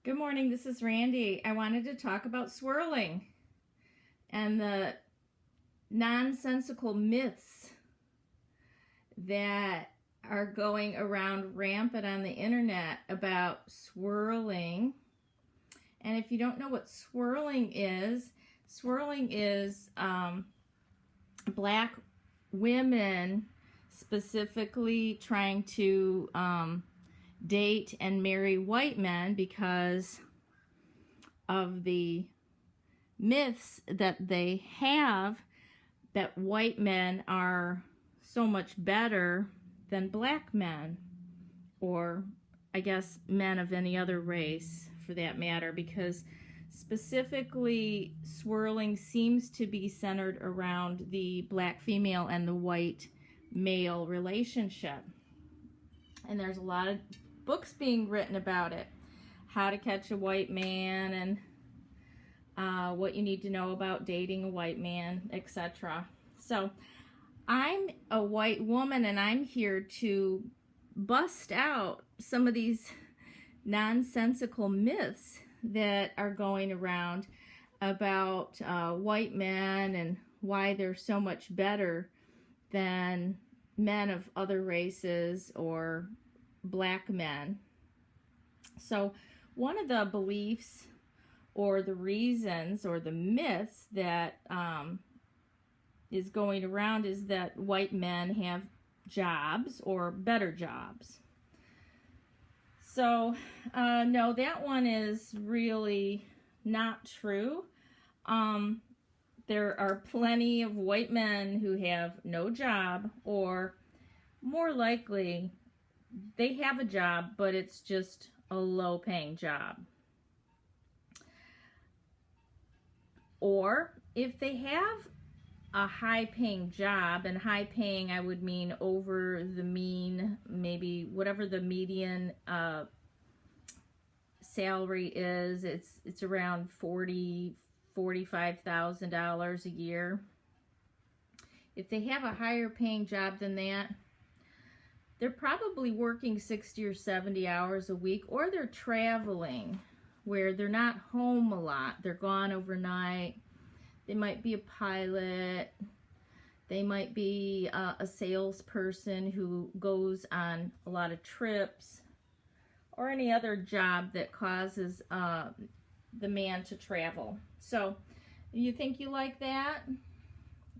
Good morning, this is Randy. I wanted to talk about swirling and the nonsensical myths that are going around rampant on the internet about swirling. And if you don't know what swirling is black women specifically trying to date and marry white men because of the myths that they have that white men are so much better than black men, or I guess men of any other race for that matter, because specifically swirling seems to be centered around the black female and the white male relationship. And there's a lot of books being written about it. How to Catch a White Man, and what you need to know about dating a white man, etc. So I'm a white woman, and I'm here to bust out some of these nonsensical myths that are going around about white men and why they're so much better than men of other races or black men. So one of the beliefs or the reasons or the myths that is going around is that white men have jobs or better jobs. So no, that one is really not true. There are plenty of white men who have no job, or more likely they have a job, but it's just a low-paying job. Or if they have a high-paying job, and high-paying I would mean over the mean, maybe whatever the median salary is, it's around $45,000 a year. If they have a higher paying job than that, they're probably working 60 or 70 hours a week, or they're traveling where they're not home a lot. They're gone overnight. They might be a pilot. They might be a salesperson who goes on a lot of trips, or any other job that causes the man to travel. So you think you like that?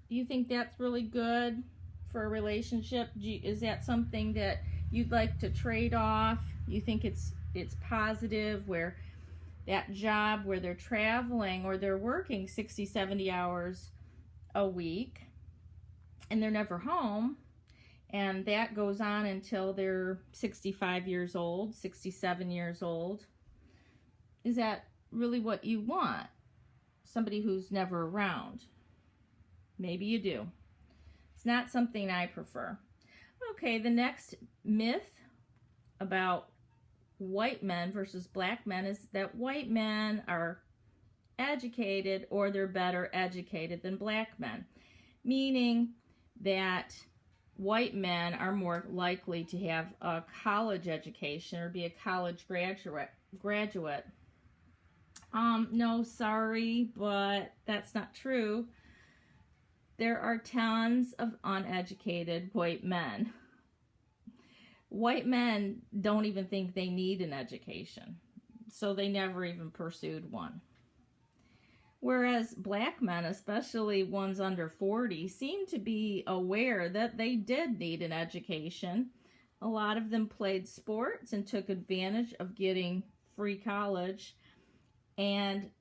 You think that's really good for a relationship? Is that something that you'd like to trade off? You think it's positive, where that job where they're traveling or they're working 60, 70 hours a week and they're never home, and that goes on until they're 65 years old, 67 years old. Is that really what you want? Somebody who's never around? Maybe you do. It's not something I prefer. Okay, the next myth about white men versus black men is that white men are educated, or they're better educated than black men, meaning that white men are more likely to have a college education or be a college graduate. No, sorry, but that's not true. There are tons of uneducated white men. White men don't even think they need an education, so they never even pursued one. Whereas black men, especially ones under 40, seem to be aware that they did need an education. A lot of them played sports and took advantage of getting free college. And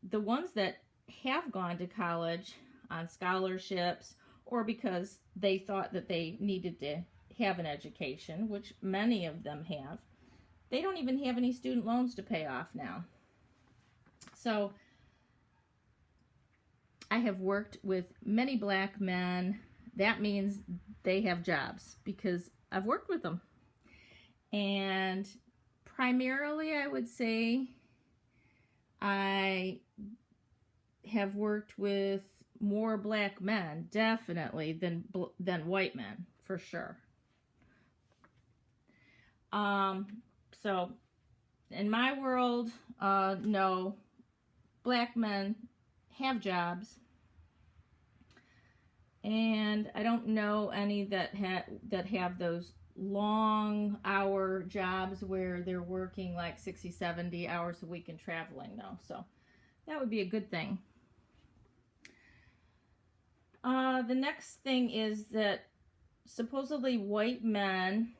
the ones that have gone to college on scholarships, or because they thought that they needed to have an education, which many of them have, they don't even have any student loans to pay off now. So I have worked with many black men. That means they have jobs because I've worked with them. And primarily, I would say I have worked with more black men, definitely, than white men, for sure. So in my world, No, black men have jobs, and I don't know any that have those long hour jobs where they're working like 60, 70 hours a week and traveling though. So that would be a good thing. The next thing is that supposedly white men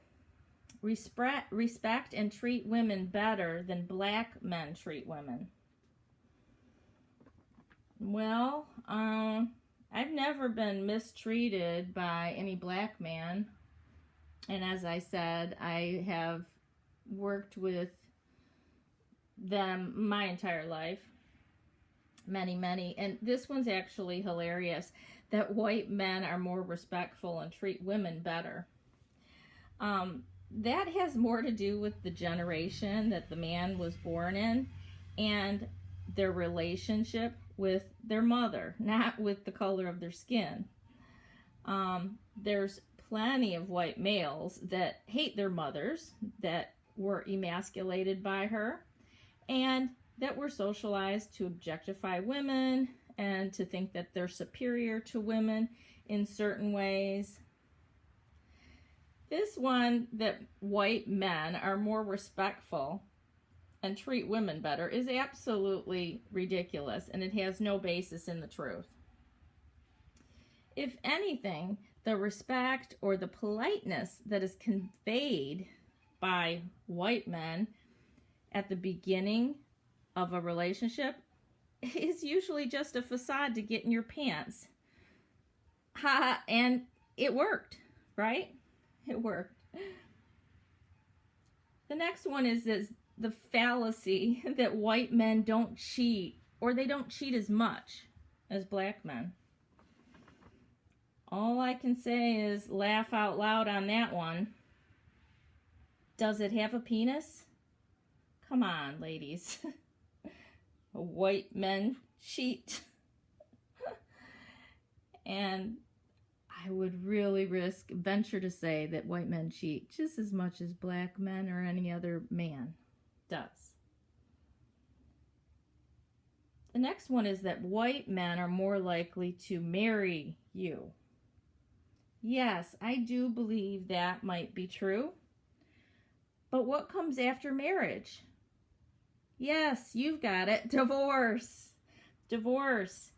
respect and treat women better than black men treat women. Well, I've never been mistreated by any black man. And as I said, I have worked with them my entire life. Many. And this one's actually hilarious, that white men are more respectful and treat women better. That has more to do with the generation that the man was born in and their relationship with their mother, not with the color of their skin. There's plenty of white males that hate their mothers, that were emasculated by her, and that were socialized to objectify women and to think that they're superior to women in certain ways. This one, that white men are more respectful and treat women better, is absolutely ridiculous, and it has no basis in the truth. If anything, the respect or the politeness that is conveyed by white men at the beginning of a relationship is usually just a facade to get in your pants. And it worked, right? It worked. The next one is the fallacy that white men don't cheat, or they don't cheat as much as black men. All I can say is laugh out loud on that one. Does it have a penis? Come on, ladies. White men cheat. And I would really venture to say that white men cheat just as much as black men or any other man does. The next one is that white men are more likely to marry you. Yes, I do believe that might be true. But what comes after marriage? Yes, you've got it. Divorce. Divorce.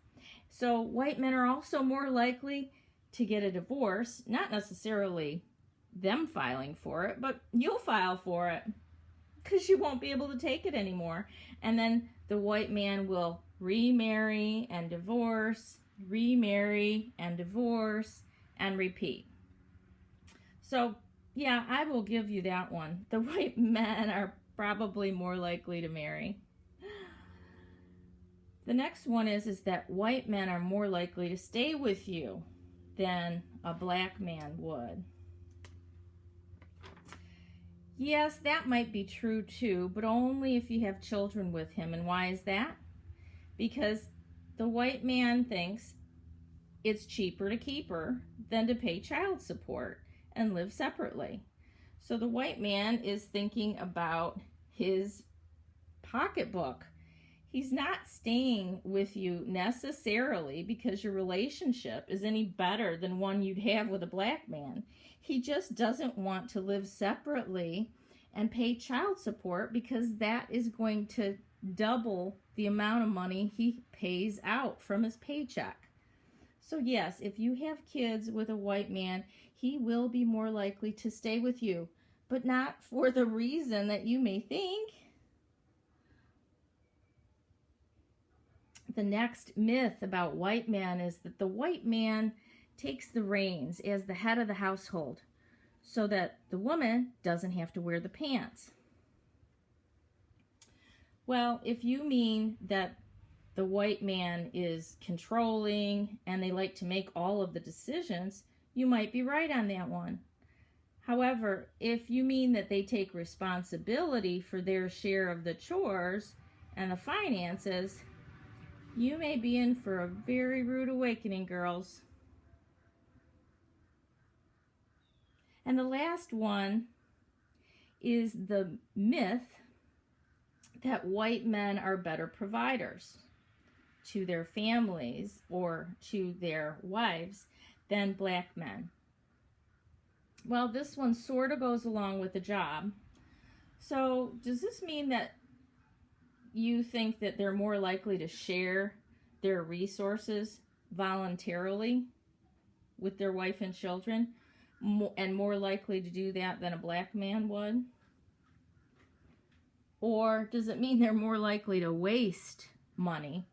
So white men are also more likely to get a divorce, not necessarily them filing for it, but you'll file for it because you won't be able to take it anymore. And then the white man will remarry and divorce, remarry and divorce, and repeat. So, yeah, I will give you that one. The white men are probably more likely to marry. The next one is that white men are more likely to stay with you than a black man would. Yes, that might be true too, but only if you have children with him. And why is that? Because the white man thinks it's cheaper to keep her than to pay child support and live separately. So the white man is thinking about his pocketbook. He's not staying with you necessarily because your relationship is any better than one you'd have with a black man. He just doesn't want to live separately and pay child support because that is going to double the amount of money he pays out from his paycheck. So yes, if you have kids with a white man, he will be more likely to stay with you, but not for the reason that you may think. The next myth about white men is that the white man takes the reins as the head of the household so that the woman doesn't have to wear the pants. Well, if you mean that the white man is controlling and they like to make all of the decisions, you might be right on that one. However, if you mean that they take responsibility for their share of the chores and the finances, you may be in for a very rude awakening, girls. And the last one is the myth that white men are better providers to their families or to their wives than black men. Well, this one sort of goes along with the job. So does this mean that you think that they're more likely to share their resources voluntarily with their wife and children, and more likely to do that than a black man would? Or does it mean they're more likely to waste money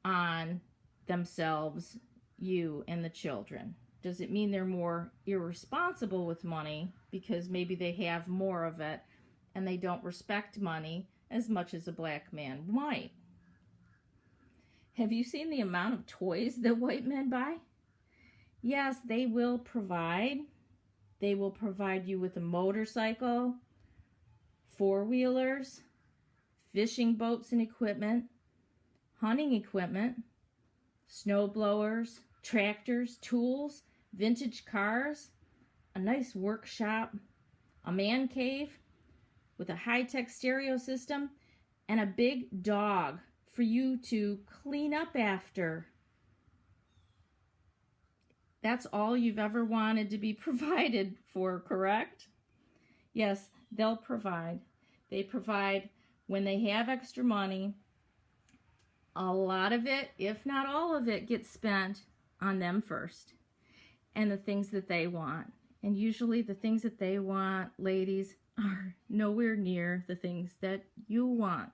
on themselves, you, and the children? Does it mean they're more irresponsible with money because maybe they have more of it and they don't respect money as much as a black man might? Have you seen the amount of toys that white men buy? Yes, they will provide. They will provide you with a motorcycle, four-wheelers, fishing boats and equipment, hunting equipment, snow blowers, tractors, tools, vintage cars, a nice workshop, a man cave with a high-tech stereo system, and a big dog for you to clean up after. That's all you've ever wanted to be provided for, correct? Yes, they'll provide. They provide when they have extra money. A lot of it, if not all of it, gets spent on them first and the things that they want. And usually the things that they want, ladies, are nowhere near the things that you want.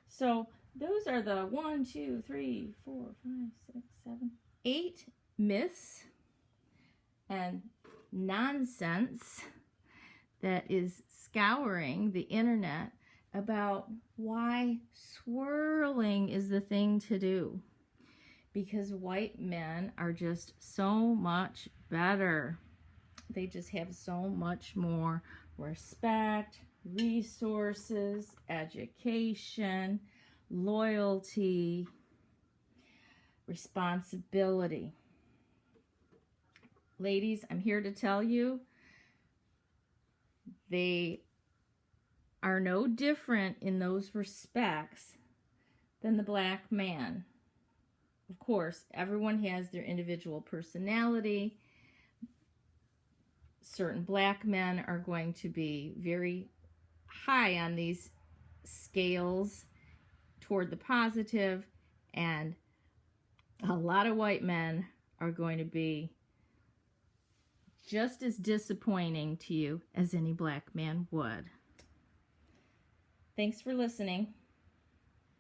So those are the 1, 2, 3, 4, 5, 6, 7, 8 myths and nonsense that is scouring the internet about why swirling is the thing to do. Because white men are just so much better. They just have so much more respect, resources, education, loyalty, responsibility. Ladies, I'm here to tell you, they are no different in those respects than the black man. Of course, everyone has their individual personality. Certain black men are going to be very high on these scales toward the positive, and a lot of white men are going to be just as disappointing to you as any black man would. Thanks for listening.